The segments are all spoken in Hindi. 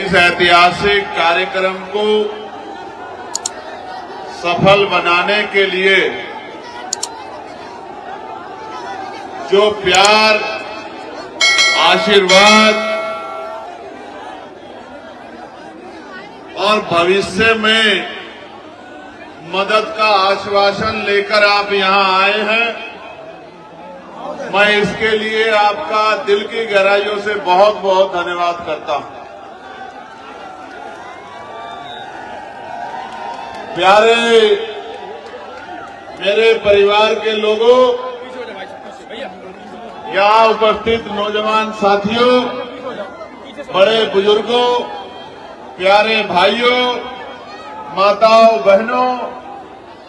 इस ऐतिहासिक कार्यक्रम को सफल बनाने के लिए जो प्यार, आशीर्वाद और भविष्य में मदद का आश्वासन लेकर आप यहां आए हैं, मैं इसके लिए आपका दिल की गहराइयों से बहुत बहुत धन्यवाद करता हूं। प्यारे मेरे परिवार के लोगों, यहां उपस्थित नौजवान साथियों, बड़े बुजुर्गों, प्यारे भाइयों, माताओं बहनों,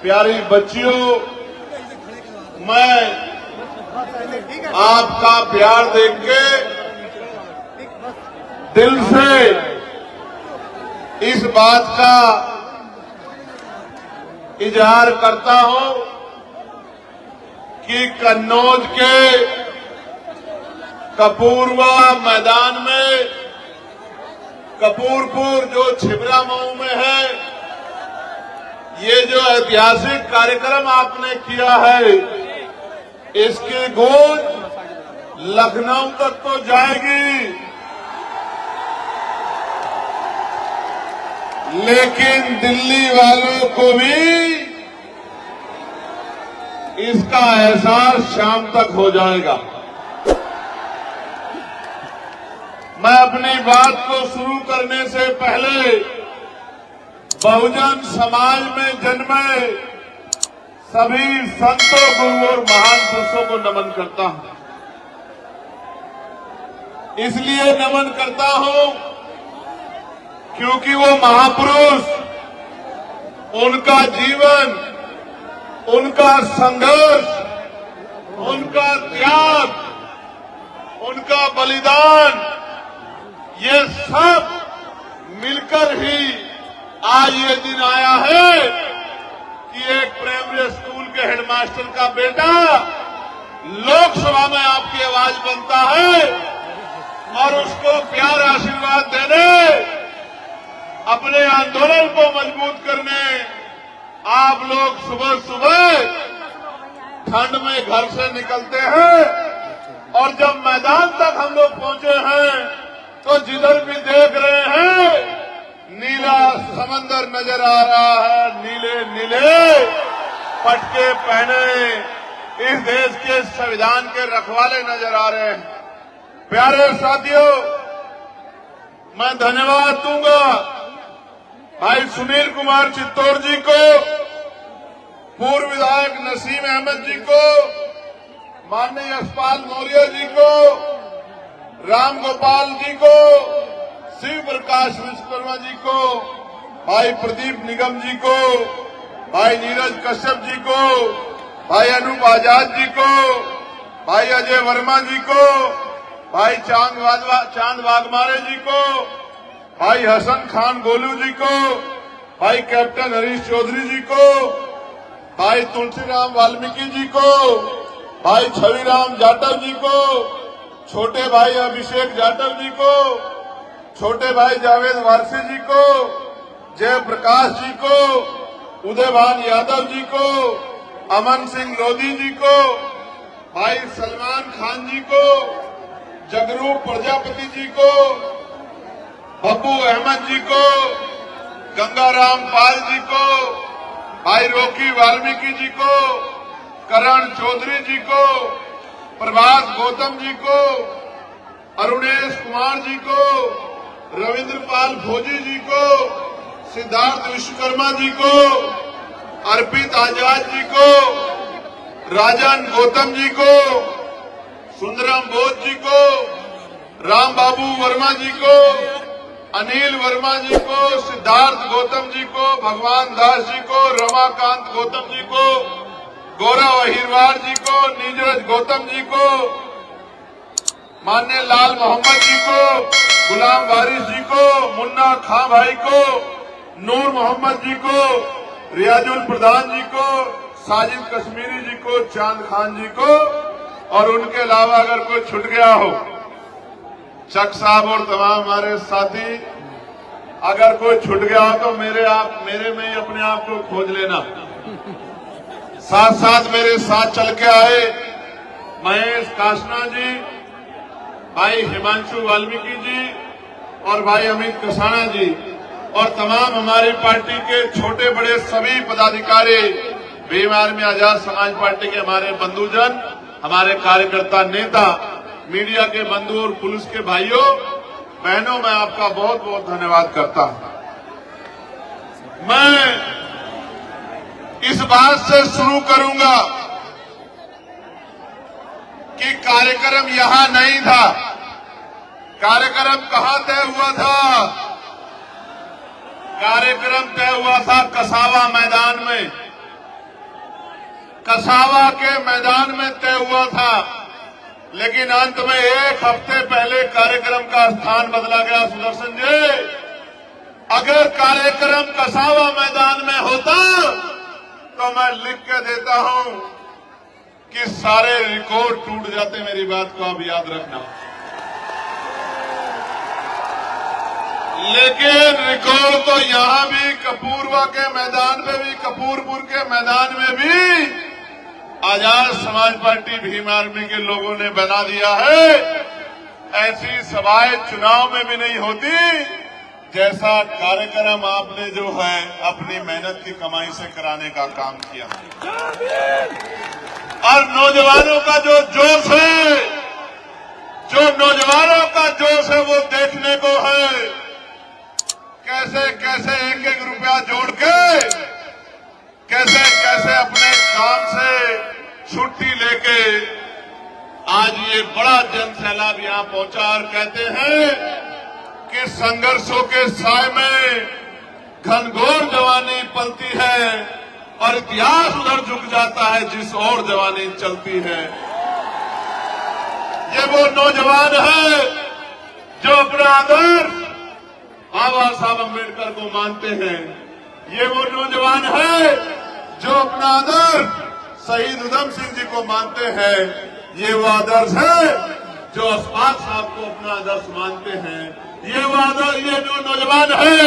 प्यारी बच्चियों, मैं आपका प्यार देख के दिल से इस बात का इजहार करता हूं कि कन्नौज के कपूरवा मैदान में, कपूरपुर जो छिबरा मऊ में है, ये जो ऐतिहासिक कार्यक्रम आपने किया है, इसकी गूंज लखनऊ तक तो जाएगी, लेकिन दिल्ली वालों को भी इसका एहसास शाम तक हो जाएगा। मैं अपनी बात को शुरू करने से पहले बहुजन समाज में जन्मे सभी संतों, गुरुओं और महान पुरुषों को नमन करता हूं। इसलिए नमन करता हूं क्योंकि वो महापुरुष, उनका जीवन, उनका संघर्ष, उनका त्याग, उनका बलिदान, ये सब मिलकर ही आज ये दिन आया है कि एक प्राइमरी स्कूल के हेडमास्टर का बेटा लोकसभा में आपकी आवाज बनता है और उसको प्यार आशीर्वाद देने, अपने आंदोलन को मजबूत करने आप लोग सुबह सुबह ठंड में घर से निकलते हैं और जब मैदान तक हम लोग पहुंचे हैं तो जिधर भी देख रहे हैं नीला समंदर नजर आ रहा है, नीले नीले पटके पहने इस देश के संविधान के रखवाले नजर आ रहे हैं। प्यारे साथियों, मैं धन्यवाद दूंगा भाई सुनील कुमार चित्तौड़ जी को, पूर्व विधायक नसीम अहमद जी को, माननीय यशपाल मौर्य जी को, राम गोपाल जी को, शिव प्रकाश विश्वकर्मा जी को, भाई प्रदीप निगम जी को, भाई नीरज कश्यप जी को, भाई अनूप आजाद जी को, भाई अजय वर्मा जी को, भाई चांद वाघमारे जी को, भाई हसन खान गोलू जी को, भाई कैप्टन हरीश चौधरी जी को, भाई तुलसीराम वाल्मीकि जी को, भाई छविराम जाटव जी को, छोटे भाई अभिषेक जाटव जी को, छोटे भाई जावेद वारसी जी को, जयप्रकाश जी को, उदयभान यादव जी को, अमन सिंह लोधी जी को, भाई सलमान खान जी को, जगरूप प्रजापति जी को, बब्बू अहमद जी को, गंगाराम पाल जी को, भाई रोकी वाल्मीकि जी को, करण चौधरी जी को, प्रभात गौतम जी को, अरुणेश कुमार जी को, रविंद्रपाल भोजी जी को, सिद्धार्थ विश्वकर्मा जी को, अर्पित आजाद जी को, राजन गौतम जी को, सुंदरम बोध जी को, राम बाबू वर्मा जी को, अनिल वर्मा जी को, सिद्धार्थ गौतम जी को, भगवान दास जी को, रमाकांत गौतम जी को, गौरव अहिरवार जी को, नीरज गौतम जी को, माननीय लाल मोहम्मद जी को, गुलाम वारिस जी को, मुन्ना खां भाई को, नूर मोहम्मद जी को, रियाजुल प्रधान जी को, साजिद कश्मीरी जी को, चांद खान जी को, और उनके अलावा अगर कोई छूट गया हो, चक साहब और तमाम हमारे साथी, अगर कोई छूट गया हो तो मेरे में ही अपने आप को खोज लेना। साथ साथ मेरे साथ चल के आए महेश कासना जी, भाई हिमांशु वाल्मीकि जी और भाई अमित कसाना जी और तमाम हमारी पार्टी के छोटे बड़े सभी पदाधिकारी, भीम आर्मी आजाद समाज पार्टी के हमारे बंधुजन, हमारे कार्यकर्ता, नेता, मीडिया के बंधु और पुलिस के भाइयों बहनों, मैं आपका बहुत बहुत धन्यवाद करता हूं। मैं इस बात से शुरू करूंगा कि कार्यक्रम यहां नहीं था। कार्यक्रम कहां तय हुआ था? कार्यक्रम तय हुआ था कसावा मैदान में। कसावा के मैदान में तय हुआ था, लेकिन अंत में एक हफ्ते पहले कार्यक्रम का स्थान बदला गया। सुदर्शन जी, अगर कार्यक्रम कसावा मैदान में होता तो मैं लिख के देता हूं कि सारे रिकॉर्ड टूट जाते। मेरी बात को आप याद रखना। लेकिन रिकॉर्ड तो यहां भी, कपूरवा के मैदान में भी, कपूरपुर के मैदान में भी आजाद समाज पार्टी भीम आर्मी के लोगों ने बना दिया है। ऐसी सभाएं चुनाव में भी नहीं होती जैसा कार्यक्रम आपने जो है अपनी मेहनत की कमाई से कराने का काम किया। और नौजवानों का जो जोश है, वो देखने को है। कैसे कैसे एक एक रुपया जोड़ के, कैसे कैसे अपने काम से छुट्टी लेके आज ये बड़ा जन सैलाब यहां पहुंचा। और कहते हैं कि संघर्षों के साए में घनघोर जवानी पलती है और इतिहास उधर झुक जाता है जिस ओर जवानी चलती है। ये वो नौजवान है जो अपना आदर्श बाबा साहब अम्बेडकर को मानते हैं। ये वो नौजवान है जो अपना आदर्श शहीद उधम सिंह जी को मानते हैं। ये वो आदर्श है जो अशफाक साहब को अपना आदर्श मानते हैं। ये वो आदर्श, ये जो नौजवान है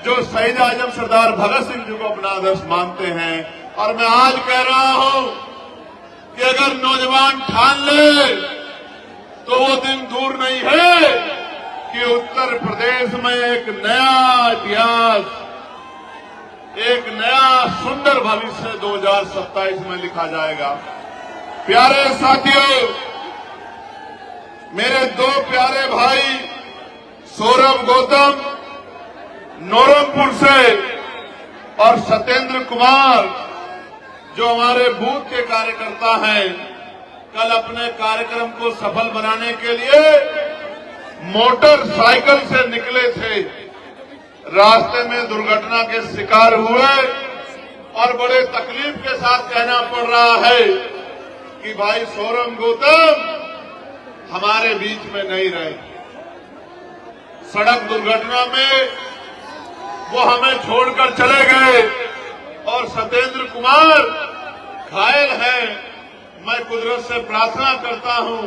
जो शहीद आजम सरदार भगत सिंह जी को अपना आदर्श मानते हैं। और मैं आज कह रहा हूं कि अगर नौजवान ठान ले तो वो दिन दूर नहीं है कि उत्तर प्रदेश में एक नया इतिहास, एक नया सुंदर भविष्य 2027 में लिखा जाएगा। प्यारे साथियों, मेरे दो प्यारे भाई सौरभ गौतम नौरमपुर से और सत्येंद्र कुमार जो हमारे बूथ के कार्यकर्ता हैं, कल अपने कार्यक्रम को सफल बनाने के लिए मोटरसाइकिल से निकले थे। रास्ते में दुर्घटना के शिकार हुए और बड़े तकलीफ के साथ कहना पड़ रहा है कि भाई सौरभ गौतम हमारे बीच में नहीं रहे। सड़क दुर्घटना में वो हमें छोड़कर चले गए और सत्येंद्र कुमार घायल हैं। मैं कुदरत से प्रार्थना करता हूं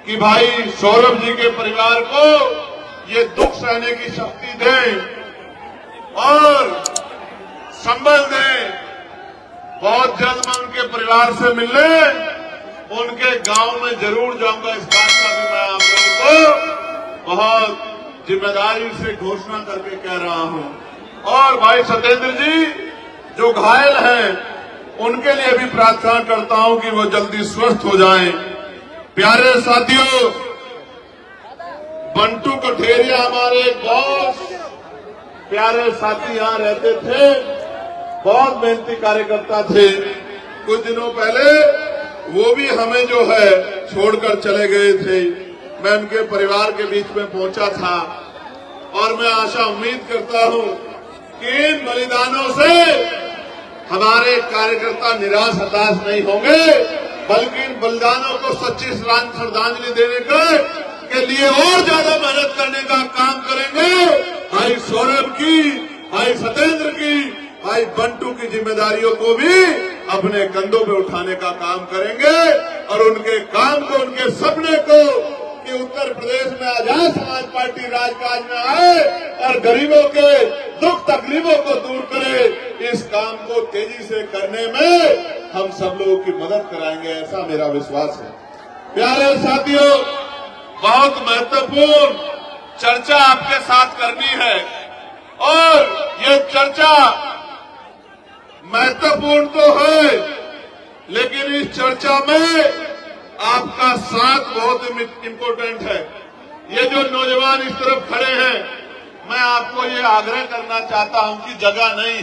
कि भाई सौरभ जी के परिवार को ये दुख सहने की शक्ति दें और संबल दें। बहुत जल्द मैं उनके परिवार से मिलने उनके गांव में जरूर जाऊंगा। इस बात का भी मैं आप लोगों को बहुत जिम्मेदारी से घोषणा करके कह रहा हूं। और भाई सत्येंद्र जी जो घायल हैं उनके लिए भी प्रार्थना करता हूं कि वो जल्दी स्वस्थ हो जाएं। प्यारे साथियों, बंटू कठेरिया हमारे बहुत प्यारे साथी यहां रहते थे, बहुत मेहनती कार्यकर्ता थे। कुछ दिनों पहले वो भी हमें जो है छोड़कर चले गए थे। मैं उनके परिवार के बीच में पहुंचा था और मैं आशा उम्मीद करता हूं कि इन बलिदानों से हमारे कार्यकर्ता निराश हताश नहीं होंगे, बल्कि इन बलिदानों को सच्ची श्रद्धांजलि देने के लिए और ज्यादा मेहनत करने का काम करेंगे। भाई सौरभ की, भाई सत्येंद्र की, भाई बंटू की जिम्मेदारियों को भी अपने कंधों पे उठाने का काम करेंगे और उनके काम को, उनके सपने को कि उत्तर प्रदेश में आजाद समाज पार्टी राजकाज में आए और गरीबों के दुख तकलीफों को दूर करे। इस काम को तेजी से करने में हम सब लोगों की मदद कराएंगे, ऐसा मेरा विश्वास है। प्यारे साथियों, बहुत महत्वपूर्ण चर्चा आपके साथ करनी है और ये चर्चा महत्वपूर्ण तो है, लेकिन इस चर्चा में आपका साथ बहुत इम्पोर्टेंट है। ये जो नौजवान इस तरफ खड़े हैं, मैं आपको ये आग्रह करना चाहता हूं कि जगह नहीं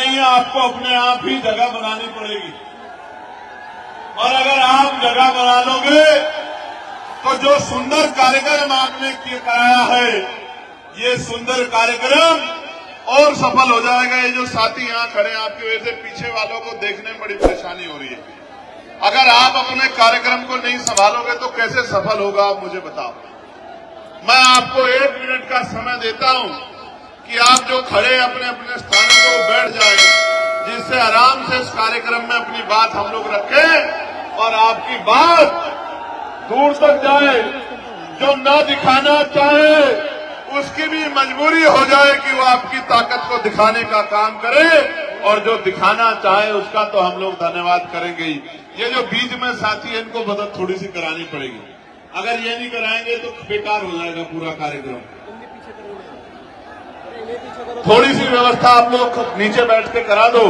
है, आपको अपने आप ही जगह बनानी पड़ेगी। और अगर आप जगह बना लोगे तो जो सुंदर कार्यक्रम आपने कराया है, ये सुंदर कार्यक्रम और सफल हो जाएगा। ये जो साथी यहाँ खड़े हैं, आपकी वजह से पीछे वालों को देखने में बड़ी परेशानी हो रही है। अगर आप अपने कार्यक्रम को नहीं संभालोगे तो कैसे सफल होगा, आप मुझे बताओ। मैं आपको 1 मिनट का समय देता हूं कि आप जो खड़े अपने अपने स्थानों को बैठ जाएं, जिससे आराम से इस कार्यक्रम में अपनी बात हम लोग रखें और आपकी बात दूर तक जाए। जो न दिखाना चाहे उसकी भी मजबूरी हो जाए कि वो आपकी ताकत को दिखाने का काम करे, और जो दिखाना चाहे उसका तो हम लोग धन्यवाद करेंगे ही। ये जो बीच में साथी है, इनको मदद थोड़ी सी करानी पड़ेगी। अगर ये नहीं कराएंगे तो बेकार हो जाएगा पूरा कार्यक्रम। थोड़ी सी व्यवस्था आप लोग नीचे बैठ के करा दो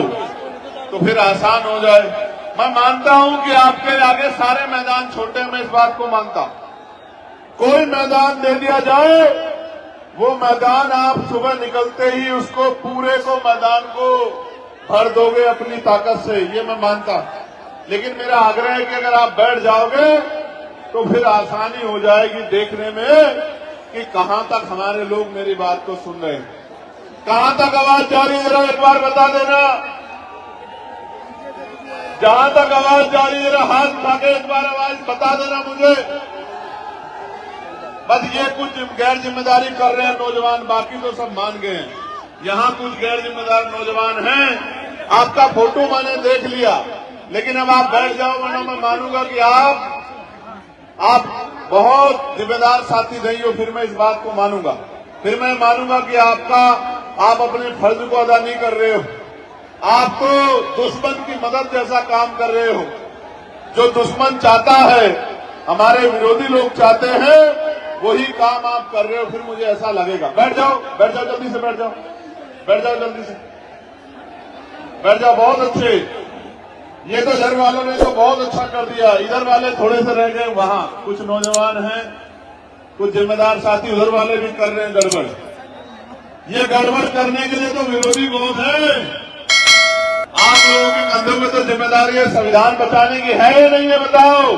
तो फिर आसान हो जाए। मैं मानता हूं कि आपके आगे सारे मैदान छोटे हैं, मैं इस बात को मानता हूं। कोई मैदान दे दिया जाए, वो मैदान आप सुबह निकलते ही उसको पूरे को मैदान को भर दोगे अपनी ताकत से, ये मैं मानता हूं। लेकिन मेरा आग्रह है कि अगर आप बैठ जाओगे तो फिर आसानी हो जाएगी देखने में कि कहां तक हमारे लोग मेरी बात को सुन रहे हैं, कहां तक आवाज जा रही है। जरा एक बार बता देना, जहां तक आवाज जा रही है हाथ उठा के एक बार आवाज बता देना मुझे। बस ये कुछ गैर जिम्मेदारी कर रहे हैं नौजवान, बाकी तो सब मान गए हैं। यहाँ कुछ गैर जिम्मेदार नौजवान हैं। आपका फोटो मैंने देख लिया, लेकिन अब आप बैठ जाओ, वरना मैं मानूंगा कि आप बहुत जिम्मेदार साथी नहीं हो। फिर मैं इस बात को मानूंगा, फिर मैं मानूंगा कि आप अपने फर्ज को अदा नहीं कर रहे हो। आप तो दुश्मन की मदद जैसा काम कर रहे हो। जो दुश्मन चाहता है, हमारे विरोधी लोग चाहते हैं, वही काम आप कर रहे हो। फिर मुझे ऐसा लगेगा। बैठ जाओ जल्दी से, बैठ जाओ जल्दी से, बैठ जाओ। बहुत अच्छे, ये तो इधर वालों ने तो बहुत अच्छा कर दिया। इधर वाले थोड़े से रह गए, वहां कुछ नौजवान हैं, कुछ जिम्मेदार साथी उधर वाले भी कर रहे हैं गड़बड़। ये गड़बड़ करने के लिए तो विरोधी बहुत है। आप लोगों के कंधों में तो जिम्मेदारी है संविधान बचाने की, है या नहीं है बताओ।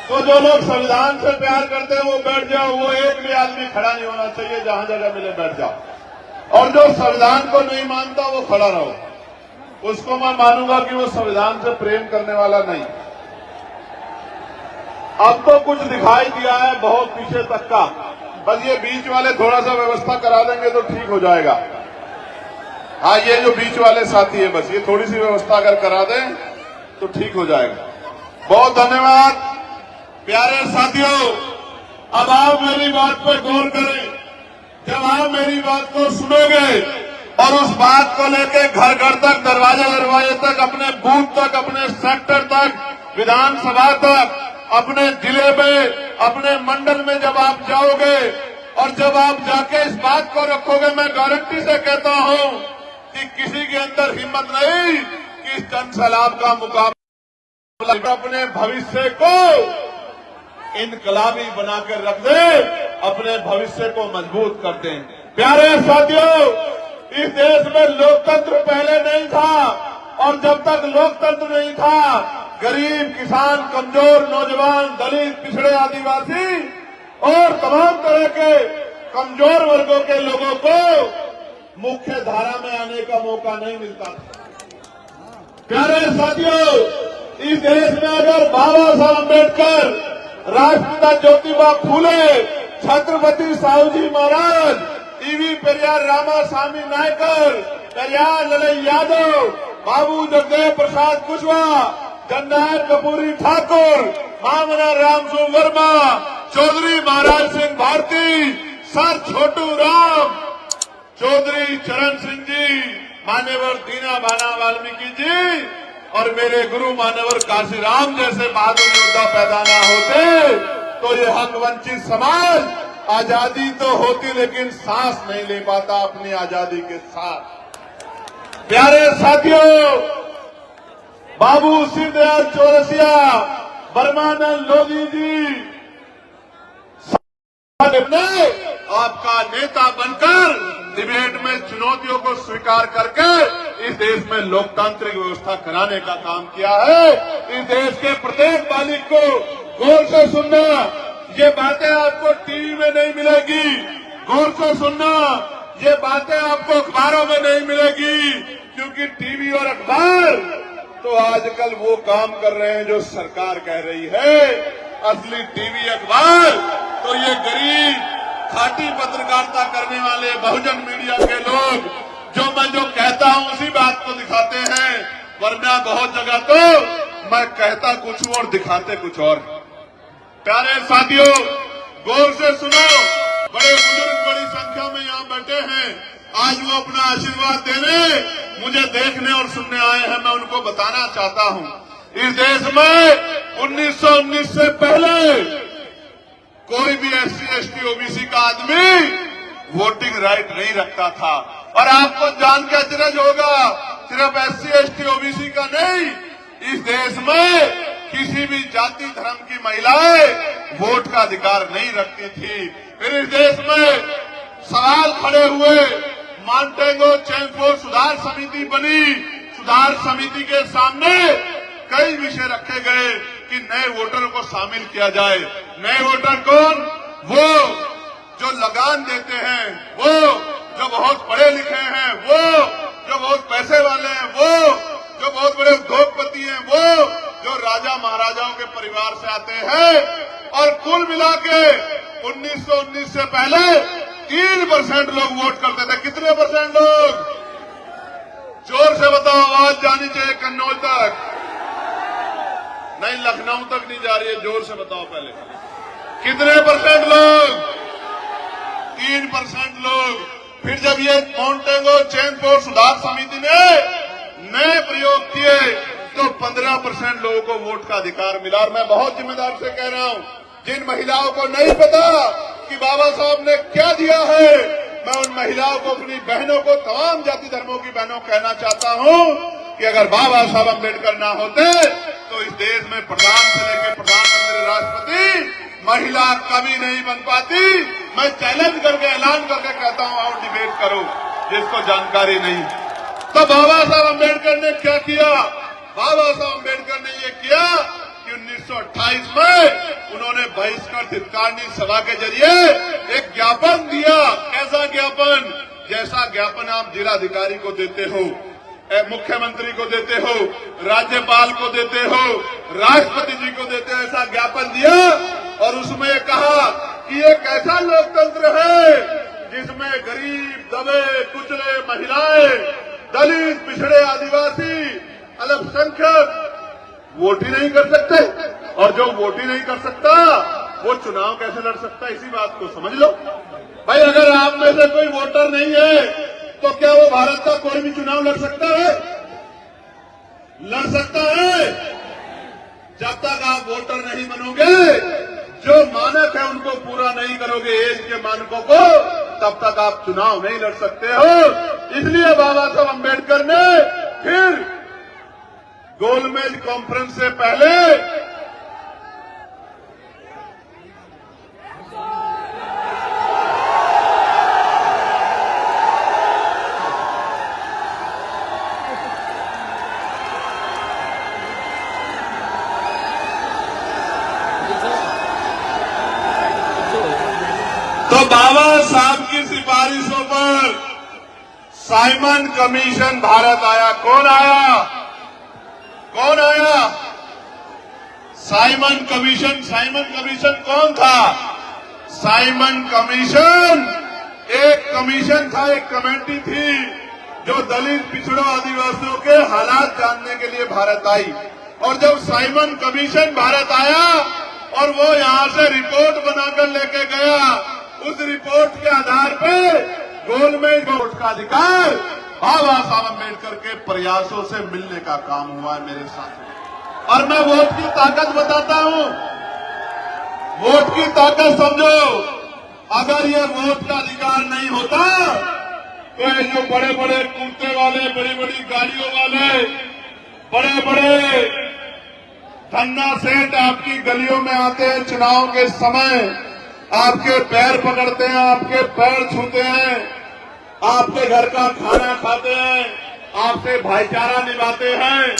तो जो लोग संविधान से प्यार करते हैं वो बैठ जाओ। वो एक भी आदमी खड़ा नहीं होना चाहिए, जहां जगह मिले बैठ जाओ। और जो संविधान को नहीं मानता वो खड़ा रहो। उसको मैं मानूंगा कि वो संविधान से प्रेम करने वाला नहीं। अब तो कुछ दिखाई दिया है बहुत पीछे तक का, बस ये बीच वाले थोड़ा सा व्यवस्था करा देंगे तो ठीक हो जाएगा। हाँ, ये जो बीच वाले साथी है, बस ये थोड़ी सी व्यवस्था अगर करा दें तो ठीक हो जाएगा। बहुत धन्यवाद। प्यारे साथियों, अब आप मेरी बात पर गौर करें। जब आप मेरी बात को सुनोगे और उस बात को लेकर घर घर तक, दरवाजे तक, अपने बूथ तक, अपने सेक्टर तक, विधानसभा तक, अपने जिले में, अपने मंडल में जब आप जाओगे और जब आप जाके इस बात को रखोगे, मैं गारंटी से कहता हूं कि किसी के अंदर हिम्मत नहीं कि इस जन सैलाब का मुकाबला अपने भविष्य को इनकलाबी बनाकर रख दे, अपने भविष्य को मजबूत कर दें। प्यारे साथियों, इस देश में लोकतंत्र पहले नहीं था, और जब तक लोकतंत्र नहीं था, गरीब, किसान, कमजोर, नौजवान, दलित, पिछड़े, आदिवासी और तमाम तरह के कमजोर वर्गों के लोगों को मुख्य धारा में आने का मौका नहीं मिलता था। प्यारे साथियों, इस देश में अगर बाबा साहब अम्बेडकर, राष्ट्रपिता ज्योतिबा फूले, छत्रपति साहूजी महाराज, ईवी पेरियार रामास्वामी नायकर, पेरियार ललई यादव, बाबू जगदेव प्रसाद कुशवाहा, जननायक कपूरी ठाकुर, मामना रामसू वर्मा, चौधरी महाराज सिंह भारती, सर छोटू राम, चौधरी चरण सिंह जी, मान्यवर दीना भाना वाल्मीकि जी और मेरे गुरु मान्यवर काशीराम जैसे बहादुर योद्धा पैदा ना होते तो ये हक वंचित समाज आजादी तो होती लेकिन सांस नहीं ले पाता अपनी आजादी के साथ। प्यारे साथियों, बाबू शिवदयाल चौरसिया, ब्रह्मानंद लोधी जी ने आपका नेता बनकर डिबेट में चुनौतियों को स्वीकार करके इस देश में लोकतांत्रिक व्यवस्था कराने का काम किया है। इस देश के प्रत्येक बालिक को गौर से सुनना, ये बातें आपको टीवी में नहीं मिलेगी। गौर से सुनना, ये बातें आपको अखबारों में नहीं मिलेगी, क्योंकि टीवी और अखबार तो आजकल वो काम कर रहे हैं जो सरकार कह रही है। असली टीवी अखबार तो ये गरीब खाटी पत्रकारिता करने वाले बहुजन मीडिया के लोग जो कहता हूं उसी बात को दिखाते हैं, वरना बहुत जगह तो मैं कहता कुछ और दिखाते कुछ और। प्यारे साथियों, गौर से सुनो, बड़े बुजुर्ग बड़ी संख्या में यहाँ बैठे हैं, आज वो अपना आशीर्वाद देने मुझे देखने और सुनने आए हैं। मैं उनको बताना चाहता हूँ, इस देश में 1919 से पहले कोई भी SC ST OBC का आदमी वोटिंग राइट नहीं रखता था। और आपको जान के अचरज होगा, सिर्फ SC ST OBC का नहीं, इस देश में किसी भी जाति धर्म की महिलाएं वोट का अधिकार नहीं रखती थी। फिर इस देश में सवाल खड़े हुए, मॉन्टेगो चेम्बूर सुधार समिति बनी। सुधार समिति के सामने कई विषय रखे गए कि नए वोटरों को शामिल किया जाए। नए वोटर कौन? वो जो लगान देते हैं, वो जो बहुत पढ़े लिखे हैं, वो जो बहुत पैसे वाले हैं, वो जो बहुत बड़े उद्योगपति हैं, वो जो राजा महाराजाओं के परिवार से आते हैं। और कुल मिला के 1919 से पहले 3% लोग वोट करते थे। कितने परसेंट लोग? जोर से बताओ, आवाज जानी चाहिए कन्नौज तक, नहीं लखनऊ तक नहीं जा रही है। जोर से बताओ पहले, कितने परसेंट लोग? 3% लोग। फिर जब ये मॉन्टेगो चेम्बूर सुधार समिति ने नए प्रयोग किए तो 15% लोगों को वोट का अधिकार मिला। और मैं बहुत जिम्मेदार से कह रहा हूं, जिन महिलाओं को नहीं पता कि बाबा साहब ने क्या दिया है, मैं उन महिलाओं को, अपनी बहनों को, तमाम जाति धर्मों की बहनों को कहना चाहता हूं कि अगर बाबा साहब अम्बेडकर ना होते तो इस देश में प्रधान से लेकर प्रधानमंत्री, राष्ट्रपति महिला कभी नहीं बन पाती। मैं चैलेंज करके, ऐलान करके कहता हूं, आओ डिबेट करो जिसको जानकारी नहीं। तो बाबा साहब अम्बेडकर ने क्या किया? बाबा साहब अम्बेडकर ने ये किया कि 1928 में उन्होंने बहिष्कार धिक्कारणी सभा के जरिए एक ज्ञापन दिया। कैसा ज्ञापन? जैसा ज्ञापन आप जिलाधिकारी को देते हो, मुख्यमंत्री को देते हो, राज्यपाल को देते हो, राष्ट्रपति जी को देते हो, ऐसा ज्ञापन दिया। और उसमें कहा कि ये कैसा लोकतंत्र है जिसमें गरीब, दबे कुचले, महिलाएं, दलित, पिछड़े, आदिवासी, अल्पसंख्यक वोट ही नहीं कर सकते। और जो वोट ही नहीं कर सकता वो चुनाव कैसे लड़ सकता? इसी बात को समझ लो भाई। अगर आप में से कोई वोटर नहीं है तो क्या वो भारत का कोई भी चुनाव लड़ सकता है? लड़ सकता है? जब तक आप वोटर नहीं बनोगे, जो मानक है उनको पूरा नहीं करोगे, एज के मानकों को, तब तक आप चुनाव नहीं लड़ सकते हो। इसलिए बाबा साहब अम्बेडकर ने फिर गोलमेज कॉन्फ्रेंस से पहले तो बाबा साहब की सिफारिशों पर साइमन कमीशन भारत आया। कौन आया? कौन आया? Simon commission. साइमन कमीशन कौन था? साइमन कमीशन एक कमीशन था, एक कमेटी थी जो दलित, पिछड़ों, आदिवासियों के हालात जानने के लिए भारत आई। और जब साइमन कमीशन भारत आया और वो यहां से रिपोर्ट बनाकर लेके गया, उस रिपोर्ट के आधार पर गोलमेज वोट का अधिकार बाबा साहब अम्बेडकर के प्रयासों से मिलने का काम हुआ है मेरे साथ। और मैं वोट की ताकत बताता हूं, वोट की ताकत समझो। अगर ये वोट का अधिकार नहीं होता तो ये जो बड़े बड़े कुर्ते वाले, बड़ी बड़ी गाड़ियों वाले, बड़े बड़े धन्ना सेठ आपकी गलियों में आते हैं, चुनाव के समय आपके पैर पकड़ते हैं, आपके पैर छूते हैं, आपके घर का खाना खाते हैं, आपसे भाईचारा निभाते हैं,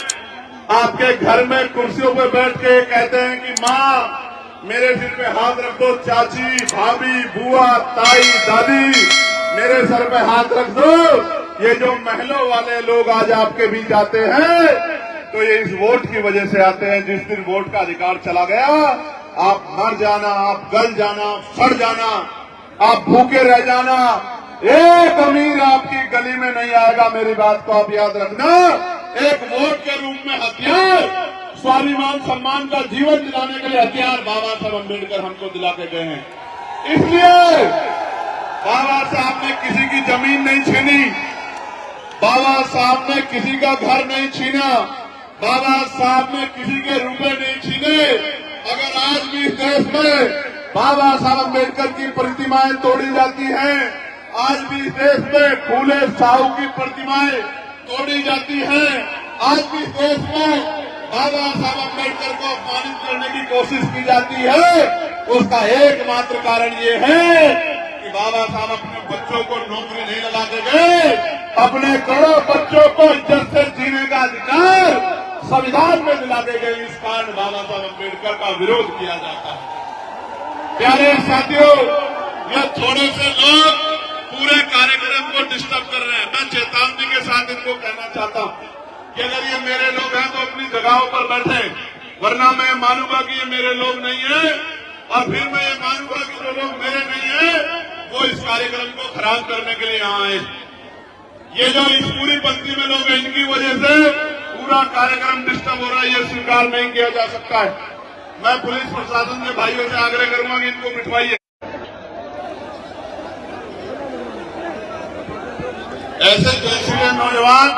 आपके घर में कुर्सियों पर बैठ के कहते हैं कि माँ मेरे सिर पे हाथ रख दो, चाची, भाभी, बुआ, ताई, दादी मेरे सर पे हाथ रख दो। ये जो महलों वाले लोग आज आपके बीच आते हैं तो ये इस वोट की वजह से आते हैं। जिस दिन वोट का अधिकार चला गया आप मर जाना, आप गल जाना, आप सड़ जाना, आप भूखे रह जाना, एक अमीर आपकी गली में नहीं आएगा। मेरी बात को आप याद रखना। एक वोट के रूप में हथियार, स्वाभिमान सम्मान का जीवन दिलाने के लिए हथियार बाबा साहब अम्बेडकर हमको दिला के गए हैं। इसलिए बाबा साहब ने किसी की जमीन नहीं छीनी, बाबा साहब ने किसी का घर नहीं छीना, बाबा साहब ने किसी के रुपए नहीं छीने। अगर आज भी इस देश में बाबा साहब अम्बेडकर की प्रतिमाएं तोड़ी जाती हैं, आज भी इस देश में फूले साहू की प्रतिमाएं तोड़ी जाती हैं, आज भी इस देश में बाबा साहब अम्बेडकर को अपमानित करने की कोशिश की जाती है, उसका एकमात्र कारण ये है कि बाबा साहब अपने बच्चों को नौकरी नहीं लगा के गए, अपने करोड़ों बच्चों को इज्जत से जीने का अधिकार संविधान में दिला के गए। इस कारण बाबा साहब अम्बेडकर का विरोध किया जाता है। प्यारे साथियों, ये थोड़े से लोग पूरे कार्यक्रम को डिस्टर्ब कर रहे हैं। मैं चेतावनी के साथ इनको कहना चाहता हूं कि अगर ये मेरे लोग हैं तो अपनी जगहों पर बैठे, वरना मैं मानूंगा कि ये मेरे लोग नहीं है, और फिर मैं ये मानूंगा कि जो लोग मेरे नहीं है वो इस कार्यक्रम को खराब करने के लिए यहाँ आए। ये जो इस पूरी पंक्ति में लोग हैं, इनकी वजह से पूरा कार्यक्रम डिस्टर्ब हो रहा है, ये स्वीकार नहीं किया जा सकता है। मैं पुलिस प्रशासन के भाइयों से आग्रह करूंगा कि इनको बिठवाइए। ऐसे जैसे नौजवान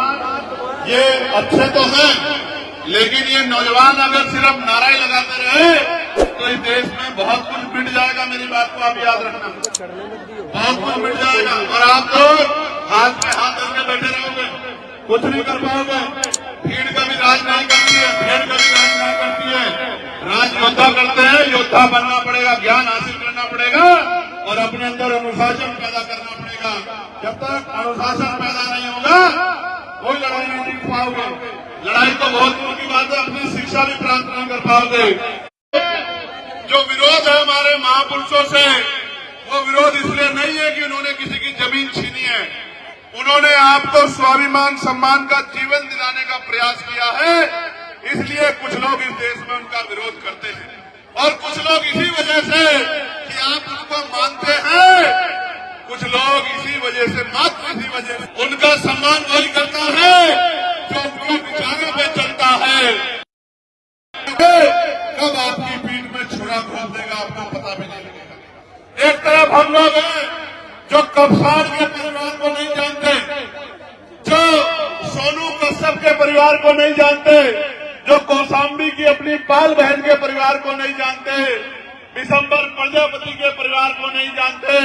ये अच्छे तो हैं, लेकिन ये नौजवान अगर सिर्फ नारे लगाते रहे तो इस देश में बहुत कुछ मिट जाएगा। मेरी बात को आप याद रखना, बहुत कुछ मिट जाएगा। और आप तो हाथ में हाथ करके बैठे रहोगे, कुछ नहीं कर पाओगे। भीड़ कभी राज नहीं करती है, भीड़ कभी राज नहीं करती है। राज योद्धा करते हैं, योद्धा बनना पड़ेगा, ज्ञान हासिल करना पड़ेगा और अपने अंदर अनुशासन पैदा करना पड़ेगा। जब तक अनुशासन पैदा नहीं होगा कोई लड़ाई नहीं जीत पाओगे। लड़ाई तो बहुत दूर की बात है, अपनी शिक्षा भी प्राप्त नहीं कर पाओगे। जो विरोध है हमारे महापुरुषों से, वो विरोध इसलिए नहीं है कि उन्होंने किसी की जमीन छीनी है, उन्होंने आपको स्वाभिमान सम्मान का जीवन दिलाने का प्रयास किया है। इसलिए कुछ लोग इस देश में उनका विरोध करते हैं और कुछ लोग इसी वजह से कि आप उनको मानते हैं, कुछ लोग इसी वजह से, मात्र इसी वजह से उनका सम्मान वही करता है जो उनके विचारों पे चलता है। कब आपकी पीठ में छुरा घोंप देगा आपको पता भी नहीं लगेगा। एक तरफ हम लोग हैं जो कब्सार के परिवार को नहीं जानते, जो सोनू कश्यप के परिवार को नहीं जानते, जो कौशाम्बी की अपनी पाल बहन के परिवार को नहीं जानते, दिसंबर प्रजापति के परिवार को नहीं जानते,